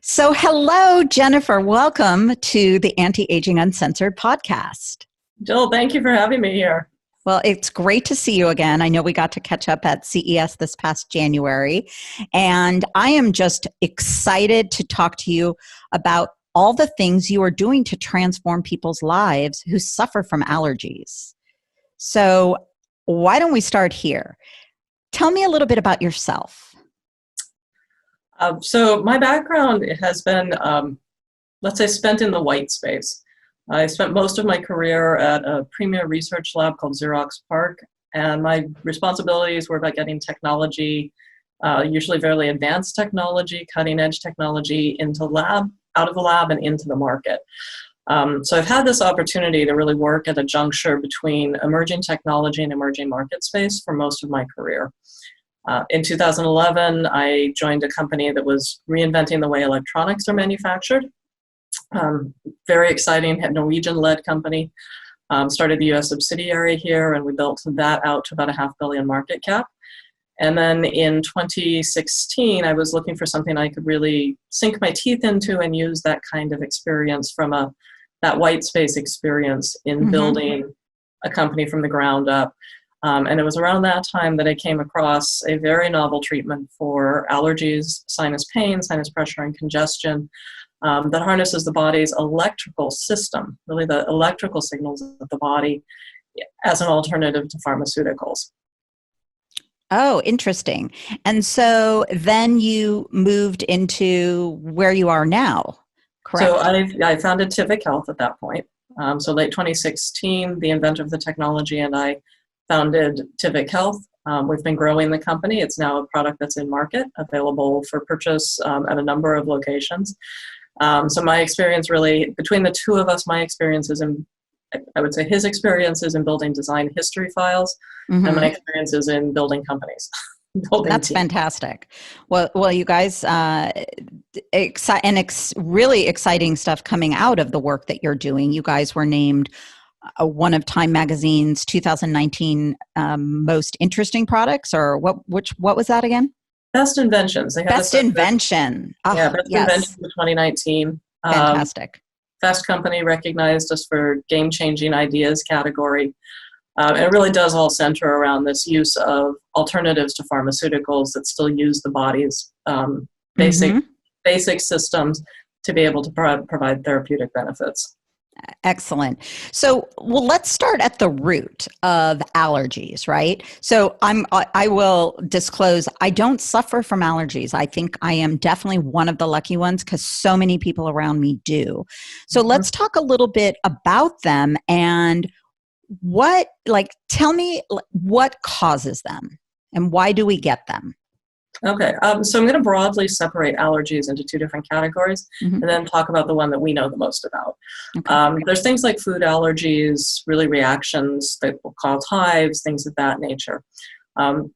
So, hello, Jennifer. Welcome to the Anti-Aging Uncensored podcast. Jill, thank you for having me here. Well, it's great to see you again. I know we got to catch up at CES this past January, and I am just excited to talk to you about all the things you are doing to transform people's lives who suffer from allergies. So, why don't we start here? Tell me a little bit about yourself. So my background has been, let's say, spent in the white space. I spent most of my career at a premier research lab called Xerox PARC, and my responsibilities were about getting technology, usually fairly advanced technology, cutting edge technology, out of the lab and into the market. So I've had this opportunity to really work at a juncture between emerging technology and emerging market space for most of my career. In 2011, I joined a company that was reinventing the way electronics are manufactured. Very exciting, Norwegian-led company. Started the US subsidiary here, and we built that out to about a $500 million market cap. And then in 2016, I was looking for something I could really sink my teeth into and use that kind of experience from that white space experience in building a company from the ground up. And it was around that time that I came across a very novel treatment for allergies, sinus pain, sinus pressure, and congestion that harnesses the body's electrical system, really the electrical signals of the body, as an alternative to pharmaceuticals. Oh, interesting. And so then you moved into where you are now, correct? So I founded Tivic Health at that point. So late 2016, the inventor of the technology and I founded Tivic Health. We've been growing the company. It's now a product that's in market, available for purchase at a number of locations. So my experience really, between the two of us, my experience is I would say his experience is in building design history files, and my experience is in building companies. That's fantastic. Well, you guys, really exciting stuff coming out of the work that you're doing. You guys were named one of Time Magazine's 2019 most interesting products, or what was that again? Best inventions. They have best invention. Best invention for 2019. Fantastic. Fast Company recognized us for game-changing ideas category. It really does all center around this use of alternatives to pharmaceuticals that still use the body's basic systems to be able to provide therapeutic benefits. Excellent. So, let's start at the root of allergies, right? So I will disclose, I don't suffer from allergies. I think I am definitely one of the lucky ones because so many people around me do. So let's talk a little bit about them and tell me what causes them and why do we get them? Okay, so I'm going to broadly separate allergies into two different categories and then talk about the one that we know the most about. Okay. There's things like food allergies, really reactions that will cause hives, things of that nature.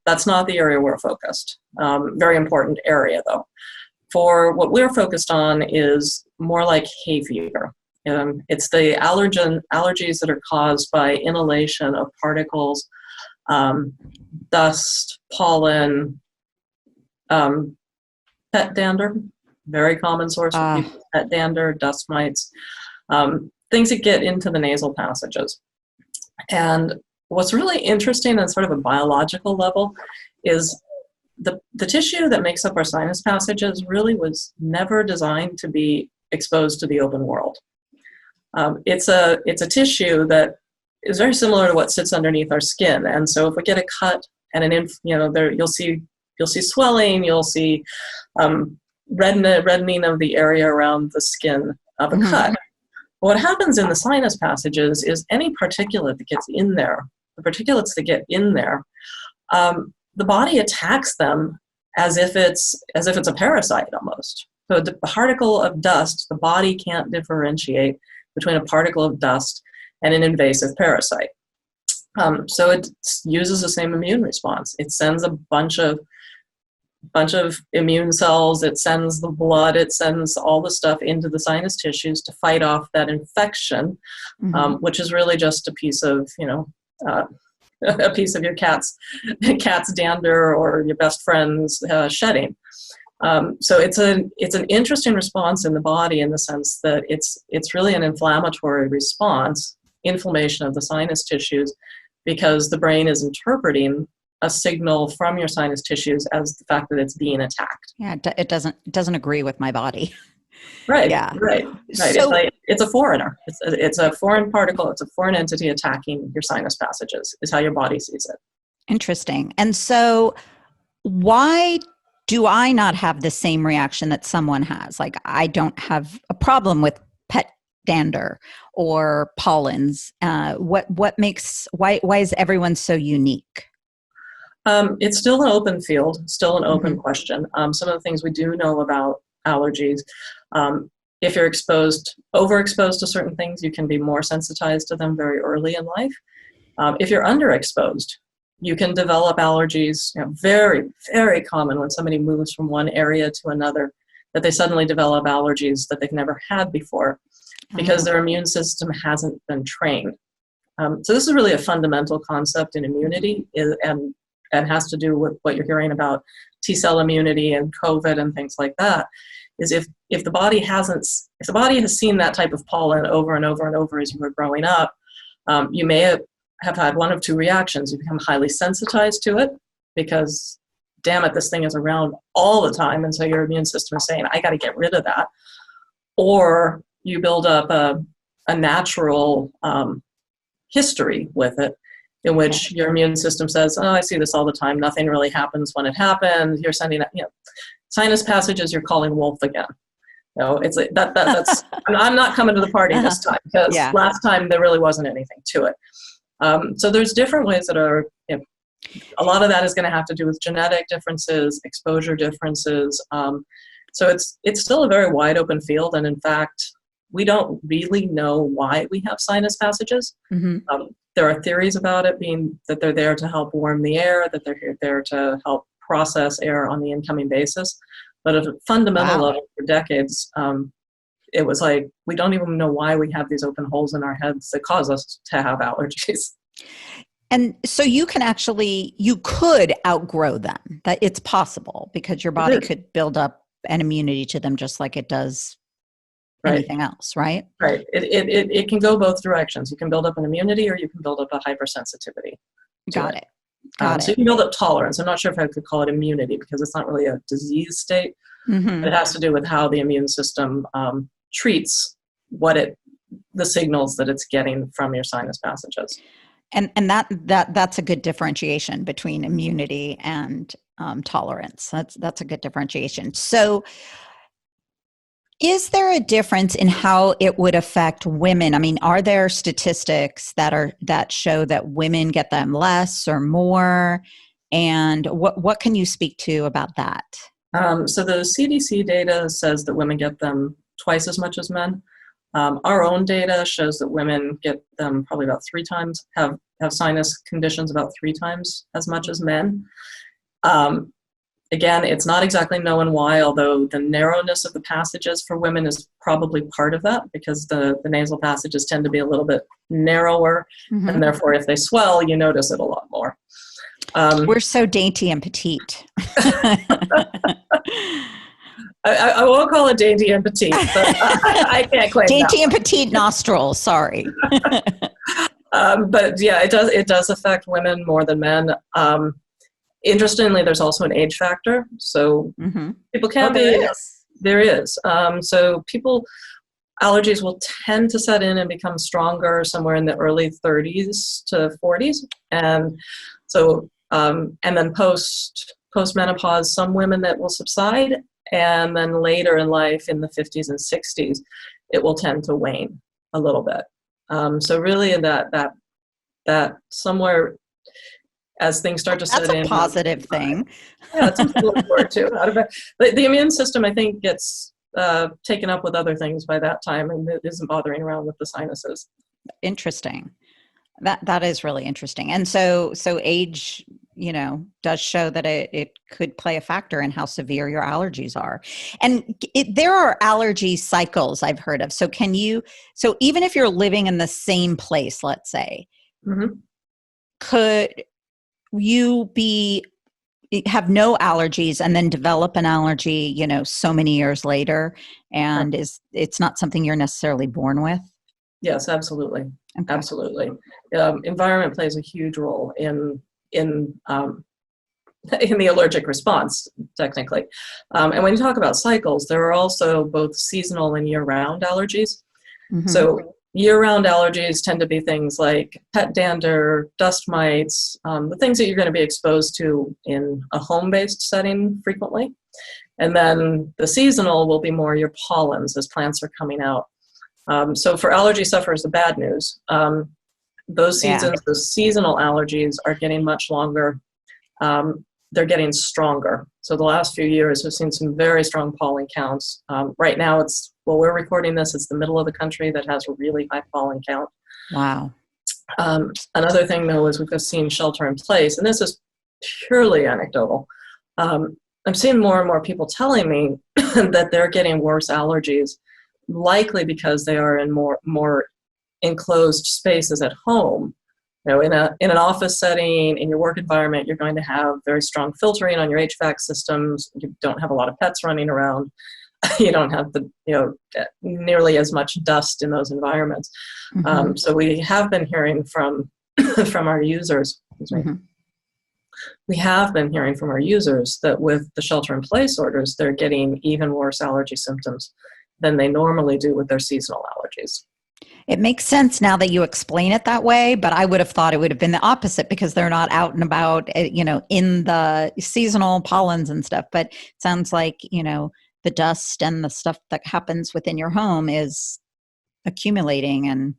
That's not the area we're focused. Very important area, though. For what we're focused on is more like hay fever. It's the allergies that are caused by inhalation of particles, dust, pollen, pet dander, very common source of people, pet dander, dust mites, things that get into the nasal passages. And what's really interesting on sort of a biological level is the tissue that makes up our sinus passages really was never designed to be exposed to the open world. It's a tissue that is very similar to what sits underneath our skin. And so if we get a cut and you'll see swelling, you'll see reddening of the area around the skin of a cut. What happens in the sinus passages is any particulate that gets in there, the particulates that get in there, the body attacks them as if it's a parasite almost. So the particle of dust, the body can't differentiate between a particle of dust and an invasive parasite. So it uses the same immune response. It sends a bunch of immune cells, it sends the blood, it sends all the stuff into the sinus tissues to fight off that infection, which is really just a piece of, a piece of your cat's dander or your best friend's shedding. So it's an interesting response in the body in the sense that it's really an inflammatory response, inflammation of the sinus tissues, because the brain is interpreting a signal from your sinus tissues as the fact that it's being attacked. Yeah, it doesn't agree with my body. Right, Yeah. right. So, It's a foreigner. It's a foreign particle. It's a foreign entity attacking your sinus passages, is how your body sees it. interesting. And so, why do I not have the same reaction that someone has? Like, I don't have a problem with pet dander or pollens. What makes why is everyone so unique? It's still an open field, still an open Mm-hmm. question. Some of the things we do know about allergies, if you're overexposed to certain things, you can be more sensitized to them very early in life. If you're underexposed, you can develop allergies. Very, very common when somebody moves from one area to another, that they suddenly develop allergies that they've never had before because their immune system hasn't been trained. So this is really a fundamental concept in immunity, and has to do with what you're hearing about T-cell immunity and COVID and things like that, is if the body has seen that type of pollen over and over and over as you were growing up, you may have had one of two reactions. You become highly sensitized to it because, damn it, this thing is around all the time, and so your immune system is saying, I got to get rid of that. Or you build up a natural history with it, in which your immune system says, oh, I see this all the time. Nothing really happens when it happens. You're sending, sinus passages, you're calling wolf again. It's like that's, I'm not coming to the party this time because last time there really wasn't anything to it. So there's different ways that are, a lot of that is going to have to do with genetic differences, exposure differences. So it's still a very wide open field. And in fact, we don't really know why we have sinus passages. Mm-hmm. There are theories about it being that they're there to help warm the air, that they're there to help process air on the incoming basis. But at a fundamental level, for decades, it was like, we don't even know why we have these open holes in our heads that cause us to have allergies. And so you could outgrow them, that it's possible because your body could build up an immunity to them just like it does anything else, right? Right. It can go both directions. You can build up an immunity or you can build up a hypersensitivity. Got it. So you can build up tolerance. I'm not sure if I could call it immunity because it's not really a disease state. Mm-hmm. It has to do with how the immune system treats the signals that it's getting from your sinus passages. And that's a good differentiation between immunity and tolerance. That's a good differentiation. So, is there a difference in how it would affect women? I mean, are there statistics that show that women get them less or more? And what can you speak to about that? So the CDC data says that women get them twice as much as men. Our own data shows that women get them probably about 3 times, have sinus conditions about 3 times as much as men. Again, it's not exactly known why, although the narrowness of the passages for women is probably part of that because the nasal passages tend to be a little bit narrower, mm-hmm. and therefore if they swell, you notice it a lot more. We're so dainty and petite. I won't call it dainty and petite, but I can't claim dainty that and petite nostrils, sorry. But yeah, it does affect women more than men. Interestingly, there's also an age factor. So mm-hmm. people can there is. So allergies will tend to set in and become stronger somewhere in the early 30s to 40s. And so, and then post-menopause, some women that will subside. And then later in life, in the 50s and 60s, it will tend to wane a little bit. So really in that somewhere as things start to set in. That's a positive thing. Yeah, it's something to look forward to. The immune system, I think, gets taken up with other things by that time and it isn't bothering around with the sinuses. Interesting. That is really interesting. And so age, does show that it could play a factor in how severe your allergies are. And there are allergy cycles I've heard of. So even if you're living in the same place, let's say, mm-hmm. could you be have no allergies and then develop an allergy, so many years later, and it's not something you're necessarily born with? Yes, absolutely. Okay. Absolutely. Environment plays a huge role in in the allergic response, technically. And when you talk about cycles, there are also both seasonal and year-round allergies. Mm-hmm. So year-round allergies tend to be things like pet dander, dust mites, the things that you're going to be exposed to in a home-based setting frequently. And then the seasonal will be more your pollens as plants are coming out. So for allergy sufferers, the bad news, those seasons, those seasonal allergies are getting much longer. They're getting stronger. So the last few years, we've seen some very strong pollen counts. Right now, we're recording this, it's the middle of the country that has a really high pollen count. Wow. Another thing, though, is we've seen shelter in place, and this is purely anecdotal. I'm seeing more and more people telling me that they're getting worse allergies, likely because they are in more enclosed spaces at home. In an office setting, in your work environment, you're going to have very strong filtering on your HVAC systems. You don't have a lot of pets running around. You don't have nearly as much dust in those environments. Mm-hmm. So we have been hearing from our users. Mm-hmm. We have been hearing from our users that with the shelter-in-place orders, they're getting even worse allergy symptoms than they normally do with their seasonal allergies. It makes sense now that you explain it that way, but I would have thought it would have been the opposite because they're not out and about, in the seasonal pollens and stuff. But it sounds like, the dust and the stuff that happens within your home is accumulating. And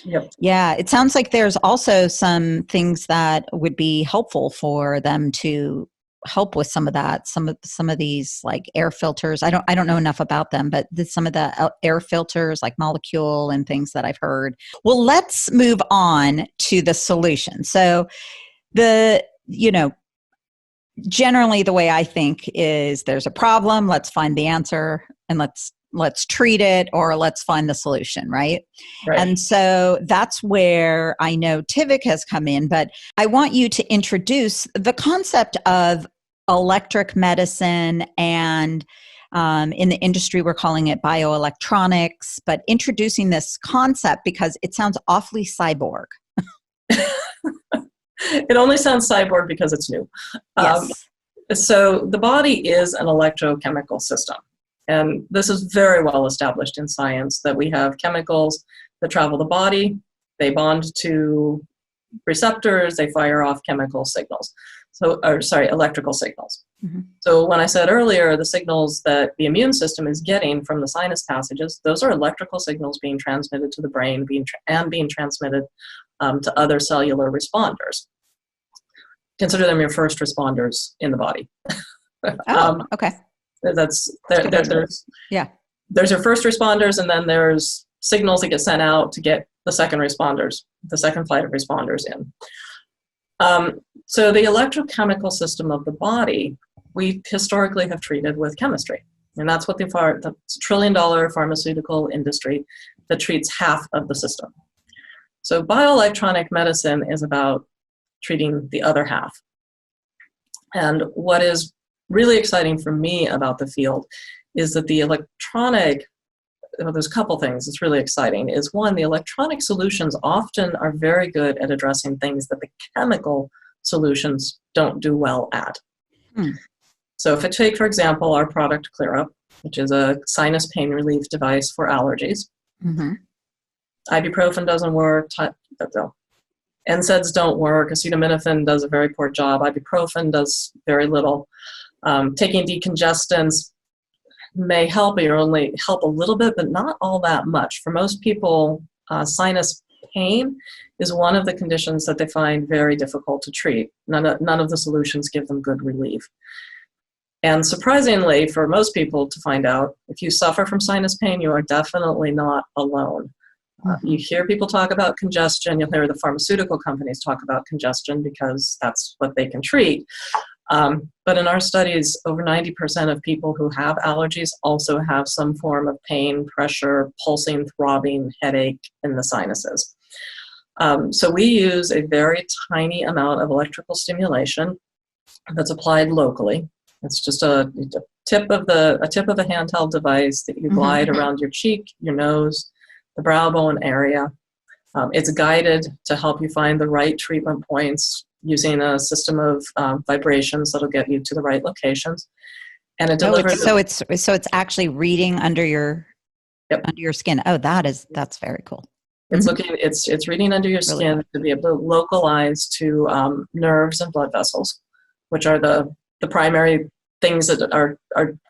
yep. Yeah, it sounds like there's also some things that would be helpful for them to help with some of that. Some of these like air filters. I don't know enough about them, but some of the air filters like Molecule and things that I've heard. Well, let's move on to the solution. So generally the way I think is there's a problem, let's find the answer and let's treat it, or let's find the solution, right? And so that's where I know Tivic has come in, but I want you to introduce the concept of electric medicine, and in the industry we're calling it bioelectronics, but introducing this concept because it sounds awfully cyborg. It only sounds cyborg because it's new. Yes. So the body is an electrochemical system. And this is very well established in science, that we have chemicals that travel the body, they bond to receptors, they fire off chemical signals. Electrical signals. Mm-hmm. So when I said earlier, the signals that the immune system is getting from the sinus passages, those are electrical signals being transmitted to the brain being transmitted to other cellular responders. Consider them your first responders in the body. Okay. There's your first responders, and then there's signals that get sent out to get the second responders, the second flight of responders in. So the electrochemical system of the body, we historically have treated with chemistry. And that's what the $1 trillion pharmaceutical industry that treats half of the system. So bioelectronic medicine is about treating the other half. And what is really exciting for me about the field is that the electronic, there's a couple things that's really exciting, is one, the electronic solutions often are very good at addressing things that the chemical solutions don't do well at. So if I take, for example, our product ClearUP, which is a sinus pain relief device for allergies. Mm-hmm. Ibuprofen doesn't work, NSAIDs don't work, acetaminophen does a very poor job, ibuprofen does very little. Taking decongestants may help, or only help a little bit, but not all that much. For most people, sinus pain is one of the conditions that they find very difficult to treat. None of the solutions give them good relief. And surprisingly, for most people to find out, if you suffer from sinus pain, you are definitely not alone. You hear people talk about congestion, you'll hear the pharmaceutical companies talk about congestion because that's what they can treat. But in our studies, over 90% of people who have allergies also have some form of pain, pressure, pulsing, throbbing, headache in the sinuses. So we use a very tiny amount of electrical stimulation that's applied locally. It's just a tip of a handheld device that you glide around your cheek, your nose, the brow bone area. It's guided to help you find the right treatment points using a system of vibrations that'll get you to the right locations. And it delivers. So it's actually reading under your Yep. under your skin. Oh, that's very cool. It's it's reading under your skin really to be able to localize to nerves and blood vessels, which are the primary things that are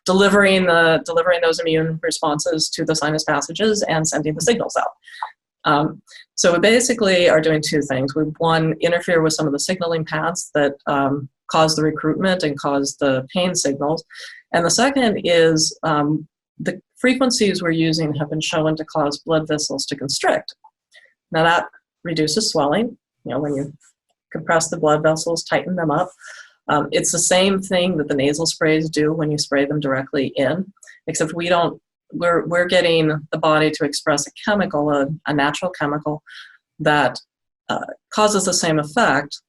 delivering those immune responses to the sinus passages and sending the signals out. So we basically are doing two things. We, one, interfere with some of the signaling paths that cause the recruitment and cause the pain signals. And the second is the frequencies we're using have been shown to cause blood vessels to constrict. Now that reduces swelling. You know, when you compress the blood vessels, tighten them up. It's the same thing that the nasal sprays do when you spray them directly in, except we're getting the body to express a chemical, a natural chemical that causes the same effect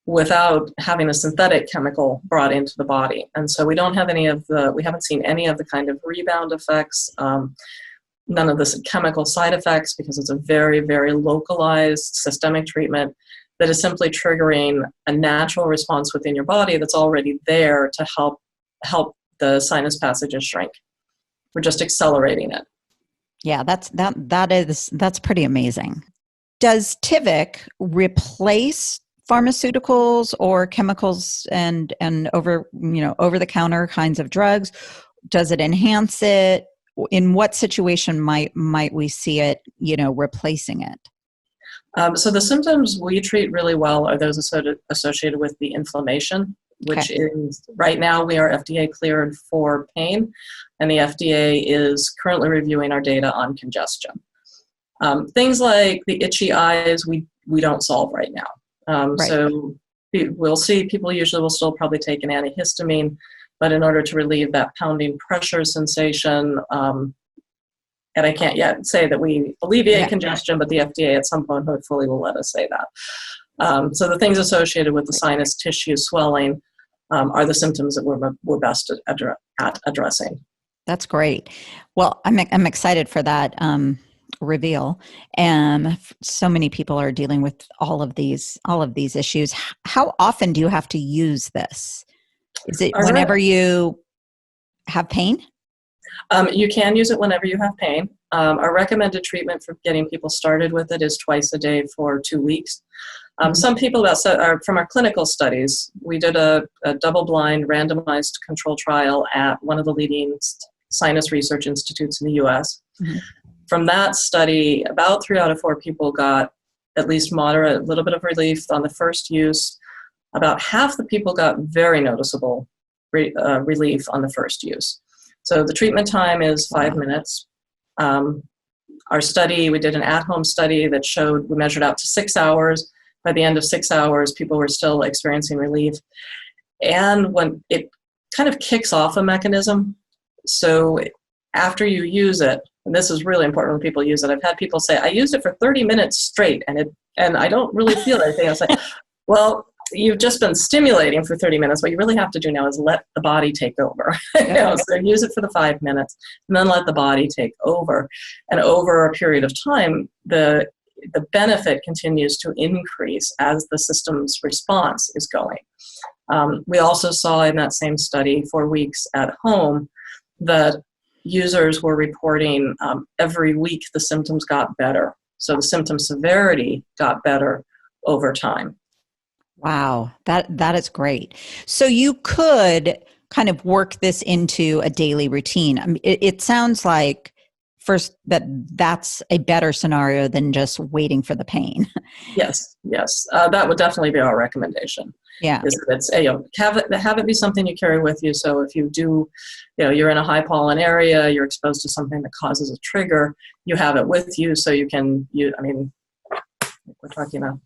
without having a synthetic chemical brought into the body. And so we haven't seen any of the kind of rebound effects, none of the chemical side effects, because it's a very, very localized systemic treatment that is simply triggering a natural response within your body that's already there to help the sinus passages shrink. We're just accelerating it. Yeah, that's pretty amazing. Does Tivic replace pharmaceuticals or chemicals and over the counter kinds of drugs? Does it enhance it? In what situation might we see it, replacing it? So the symptoms we treat really well are those associated with the inflammation, which is right now we are FDA cleared for pain, and the FDA is currently reviewing our data on congestion. Things like the itchy eyes, we don't solve right now. Right. So we'll see people usually will still probably take an antihistamine, but in order to relieve that pounding pressure sensation, and I can't yet say that we alleviate congestion, but the FDA at some point hopefully will let us say that. So the things associated with the sinus tissue swelling are the symptoms that we're best at addressing. That's great. Well, I'm excited for that reveal. And so many people are dealing with all of these issues. How often do you have to use this? Is it whenever you have pain? You can use it whenever you have pain. Our recommended treatment for getting people started with it is twice a day for 2 weeks. Some people from our clinical studies, we did a double-blind randomized control trial at one of the leading sinus research institutes in the U.S. Mm-hmm. From that study, about 3 out of 4 people got at least moderate, a little bit of relief on the first use. About half the people got very noticeable relief on the first use. So the treatment time is 5 minutes. Our study, we did an at-home study that showed we measured out to 6 hours. By the end of 6 hours, people were still experiencing relief. And when it kind of kicks off a mechanism, so after you use it, and this is really important when people use it, I've had people say, I used it for 30 minutes straight and I don't really feel anything. I was like, well, you've just been stimulating for 30 minutes. What you really have to do now is let the body take over. So use it for the 5 minutes and then let the body take over. And over a period of time, the benefit continues to increase as the system's response is going. We also saw in that same study 4 weeks at home that users were reporting every week the symptoms got better. So the symptom severity got better over time. Wow, that is great. So you could kind of work this into a daily routine. I mean, it sounds like first that's a better scenario than just waiting for the pain. Yes, that would definitely be our recommendation. Yeah, have it be something you carry with you. So if you do, you're in a high pollen area, you're exposed to something that causes a trigger, you have it with you, so you can. We're talking a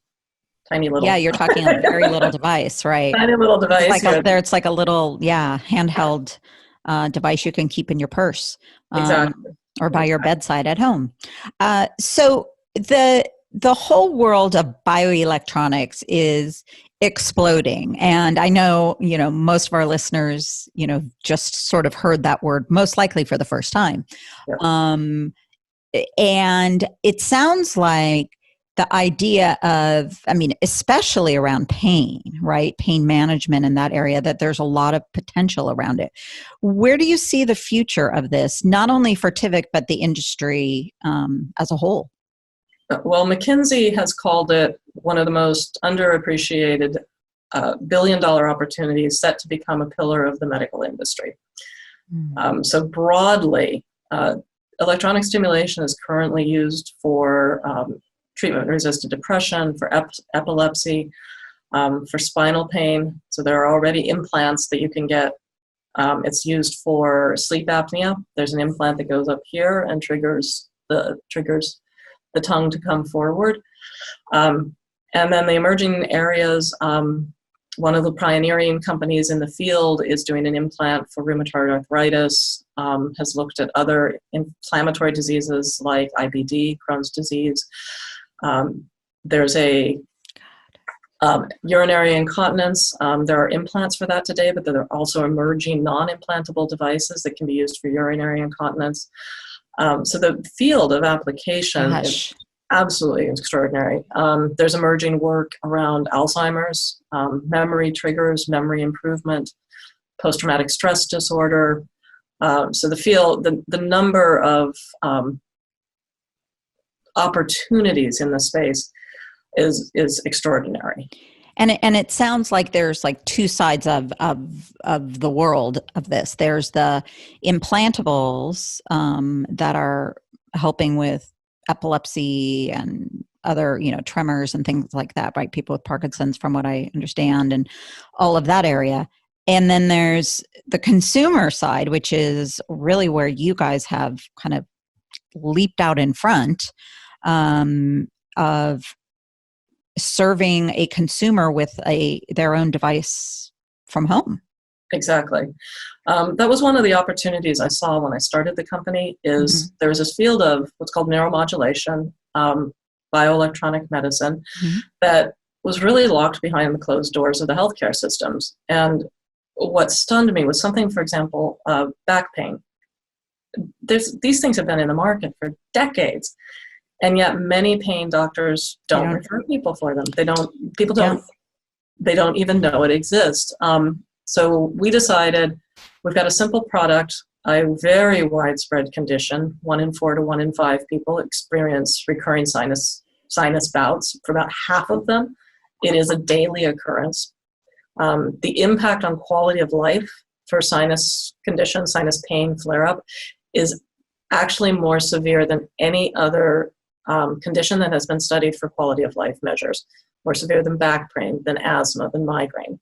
tiny little. Yeah, you're talking a very little device, right? Tiny little device. It's like a little, handheld device you can keep in your purse, exactly, or by your bedside at home. So the whole world of bioelectronics is exploding. And I know, most of our listeners, just sort of heard that word most likely for the first time. Yeah. And it sounds like the idea of, especially around pain, right? Pain management in that area, that there's a lot of potential around it. Where do you see the future of this, not only for Tivic, but the industry as a whole? Well, McKinsey has called it one of the most underappreciated billion-dollar opportunities set to become a pillar of the medical industry. So broadly, electronic stimulation is currently used for treatment-resistant depression, for epilepsy, for spinal pain. So there are already implants that you can get. It's used for sleep apnea. There's an implant that goes up here and triggers the tongue to come forward. And then the emerging areas, one of the pioneering companies in the field is doing an implant for rheumatoid arthritis, has looked at other inflammatory diseases like IBD, Crohn's disease. There's a urinary incontinence. There are implants for that today, but there are also emerging non-implantable devices that can be used for urinary incontinence. So the field of application is absolutely extraordinary. There's emerging work around Alzheimer's, memory triggers, memory improvement, post-traumatic stress disorder. So the field, the number of opportunities in the space is extraordinary. And it sounds like there's like two sides of the world of this. There's the implantables that are helping with epilepsy and other, tremors and things like that, right? People with Parkinson's, from what I understand, and all of that area. And then there's the consumer side, which is really where you guys have kind of leaped out in front of serving a consumer with their own device from home. Exactly. That was one of the opportunities I saw when I started the company, is there was this field of what's called neuromodulation, bioelectronic medicine, that was really locked behind the closed doors of the healthcare systems. And what stunned me was something, for example, back pain. These things have been in the market for decades. And yet many pain doctors don't refer people for them. They don't even know it exists. So we decided we've got a simple product, a very widespread condition. 1 in 4 to 1 in 5 people experience recurring sinus bouts. For about half of them, it is a daily occurrence. The impact on quality of life for sinus condition, sinus pain flare-up, is actually more severe than any other condition that has been studied for quality of life measures, more severe than back pain, than asthma, than migraine.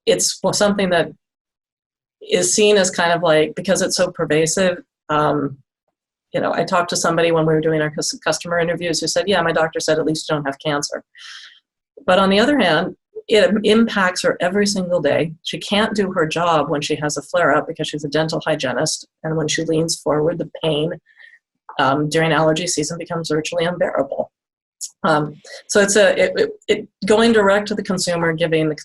It's something that is seen as kind of like, because it's so pervasive. I talked to somebody when we were doing our customer interviews who said, yeah, my doctor said at least you don't have cancer. But on the other hand, it impacts her every single day. She can't do her job when she has a flare-up because she's a dental hygienist, and when she leans forward, the pain during allergy season becomes virtually unbearable. So it's going direct to the consumer, giving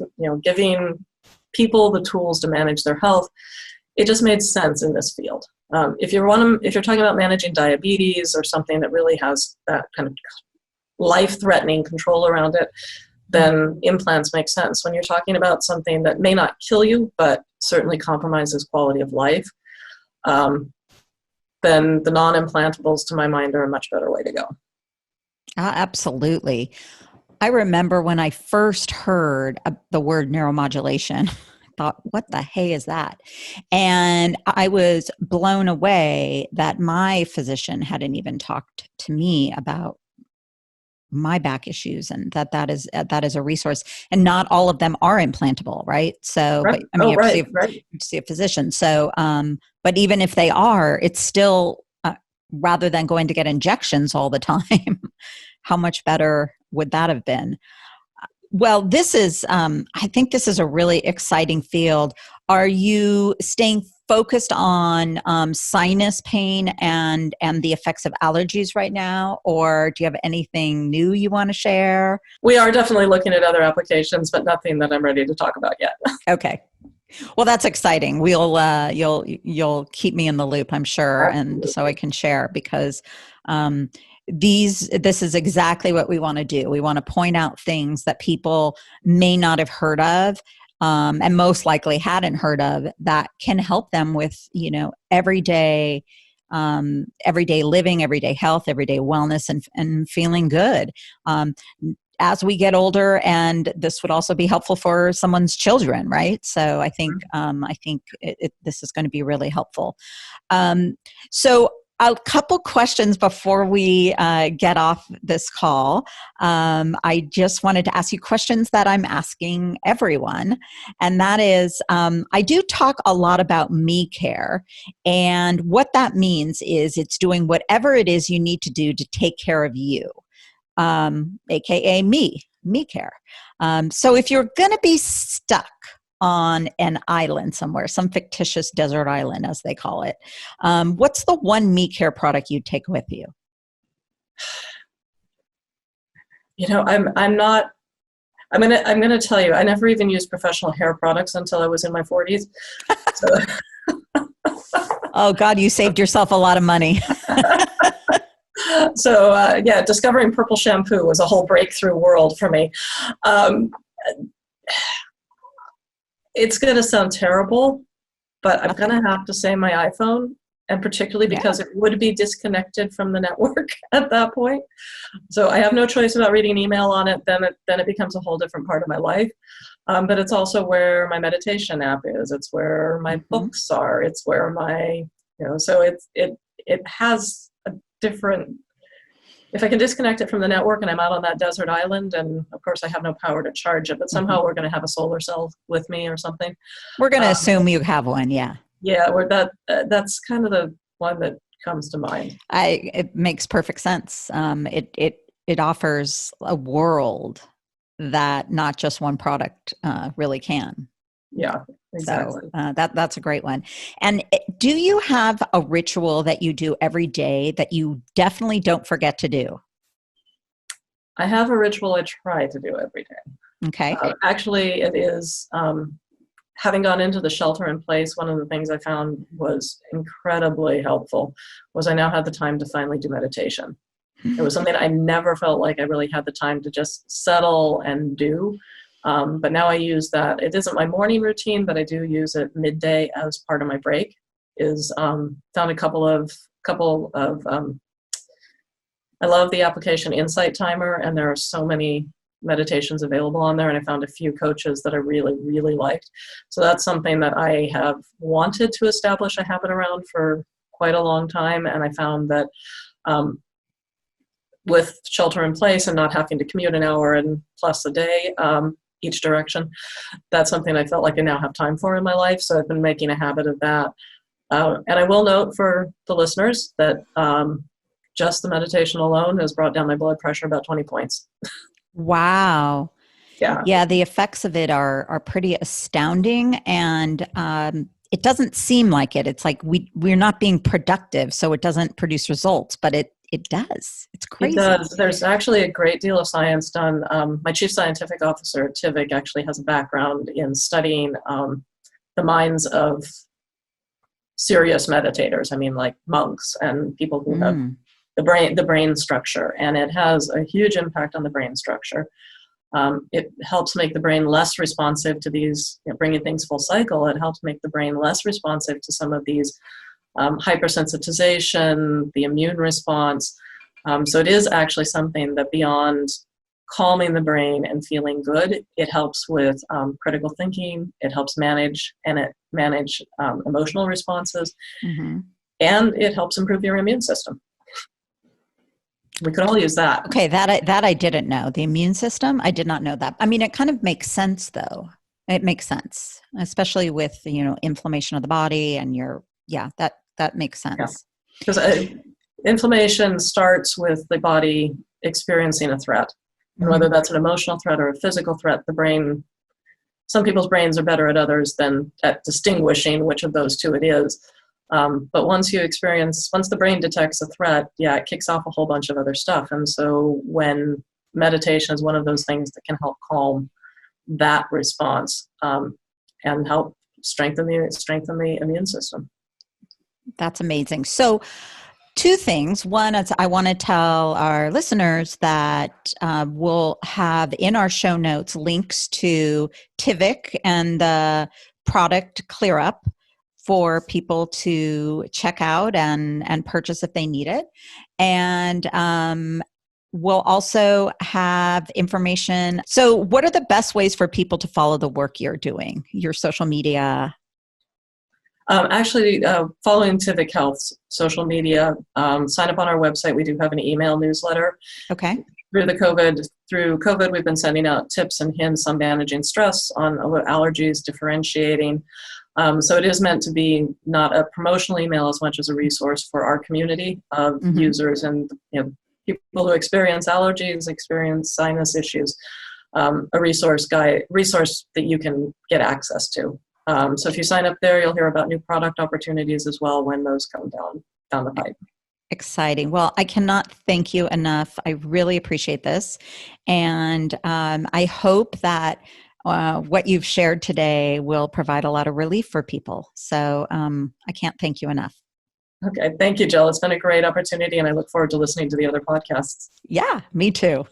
people the tools to manage their health. It just made sense in this field. If you're talking about managing diabetes or something that really has that kind of life-threatening control around it, then implants make sense. When you're talking about something that may not kill you, but certainly compromises quality of life, then the non-implantables, to my mind, are a much better way to go. Absolutely. I remember when I first heard the word neuromodulation, I thought, what the hey is that? And I was blown away that my physician hadn't even talked to me about my back issues, and that is a resource. And not all of them are implantable, right? So, right. But, you have to see a physician. So, but even if they are, it's still, rather than going to get injections all the time, how much better would that have been? Well, this is, I think this is a really exciting field. Are you staying focused on sinus pain and the effects of allergies right now, or do you have anything new you want to share? We are definitely looking at other applications, but nothing that I'm ready to talk about yet. Okay. Well, that's exciting. You'll keep me in the loop, I'm sure, Absolutely. and so I can share because um, this is exactly what we want to do. We want to point out things that people may not have heard of, and most likely hadn't heard of, that can help them with everyday living, everyday health, everyday wellness, and feeling good. As we get older, and this would also be helpful for someone's children, right? So I think this is going to be really helpful. So a couple questions before we get off this call. I just wanted to ask you questions that I'm asking everyone, and that is, I do talk a lot about me care, and what that means is it's doing whatever it is you need to do to take care of you. AKA me care. So if you're going to be stuck on an island somewhere, some fictitious desert island, as they call it, what's the one me care product you'd take with you? I'm gonna tell you, I never even used professional hair products until I was in my 40s. So. Oh God, you saved yourself a lot of money. So discovering purple shampoo was a whole breakthrough world for me. It's going to sound terrible, but I'm going to have to say my iPhone, and particularly because it would be disconnected from the network at that point. So I have no choice about reading email on it. Then it becomes a whole different part of my life. But it's also where my meditation app is. It's where my books are. It's where so it has a different. If I can disconnect it from the network and I'm out on that desert island, and of course I have no power to charge it, but somehow we're going to have a solar cell with me or something. We're going to assume you have one, yeah. Yeah, that's kind of the one that comes to mind. It makes perfect sense. It offers a world that not just one product really can. Yeah, exactly. So that's a great one. And do you have a ritual that you do every day that you definitely don't forget to do? I have a ritual I try to do every day. Okay. Actually, it is having gone into the shelter in place. One of the things I found was incredibly helpful was I now had the time to finally do meditation. It was something I never felt like I really had the time to just settle and do. But now I use that. It isn't my morning routine, but I do use it midday as part of my break. Found a couple of I love the application Insight Timer, and there are so many meditations available on there, and I found a few coaches that I really, really liked. So that's something that I have wanted to establish a habit around for quite a long time, and I found that with shelter in place and not having to commute an hour and plus a day, each direction, that's something I felt like I now have time for in my life. So I've been making a habit of that. And I will note for the listeners that just the meditation alone has brought down my blood pressure about 20 points. Wow. Yeah. Yeah, the effects of it are pretty astounding, and it doesn't seem like it. It's like we're not being productive, so it doesn't produce results, but it does. It's crazy. It does. There's actually a great deal of science done. My chief scientific officer at Tivic actually has a background in studying the minds of serious meditators. I mean, like monks and people who have the brain structure, and it has a huge impact on the brain structure. It helps make the brain less responsive to these, bringing things full cycle. It helps make the brain less responsive to some of these hypersensitization, the immune response. So it is actually something that beyond calming the brain and feeling good, it helps with critical thinking. It helps manage emotional responses, and it helps improve your immune system. We could all use that. Okay, that I didn't know. The immune system, I did not know that. I mean, it kind of makes sense, though. It makes sense, especially with inflammation of the body and that makes sense. Because inflammation starts with the body experiencing a threat. And Mm-hmm. whether that's an emotional threat or a physical threat, the brain, some people's brains are better at others than at distinguishing which of those two it is. But once the brain detects a threat, yeah, it kicks off a whole bunch of other stuff. And so when meditation is one of those things that can help calm that response, and help strengthen the immune system. That's amazing. So, two things. One is I want to tell our listeners that we'll have in our show notes links to Tivic and the product ClearUp for people to check out and purchase if they need it. And we'll also have information. So, what are the best ways for people to follow the work you're doing, your social media? Following Tivic Health's social media, sign up on our website. We do have an email newsletter. Okay. Through COVID, we've been sending out tips and hints on managing stress, on allergies, differentiating. So it is meant to be not a promotional email as much as a resource for our community of users and people who experience allergies, experience sinus issues. A resource that you can get access to. So if you sign up there, you'll hear about new product opportunities as well when those come down the pipe. Exciting. Well, I cannot thank you enough. I really appreciate this. And I hope that what you've shared today will provide a lot of relief for people. So I can't thank you enough. Okay. Thank you, Jill. It's been a great opportunity, and I look forward to listening to the other podcasts. Yeah, me too.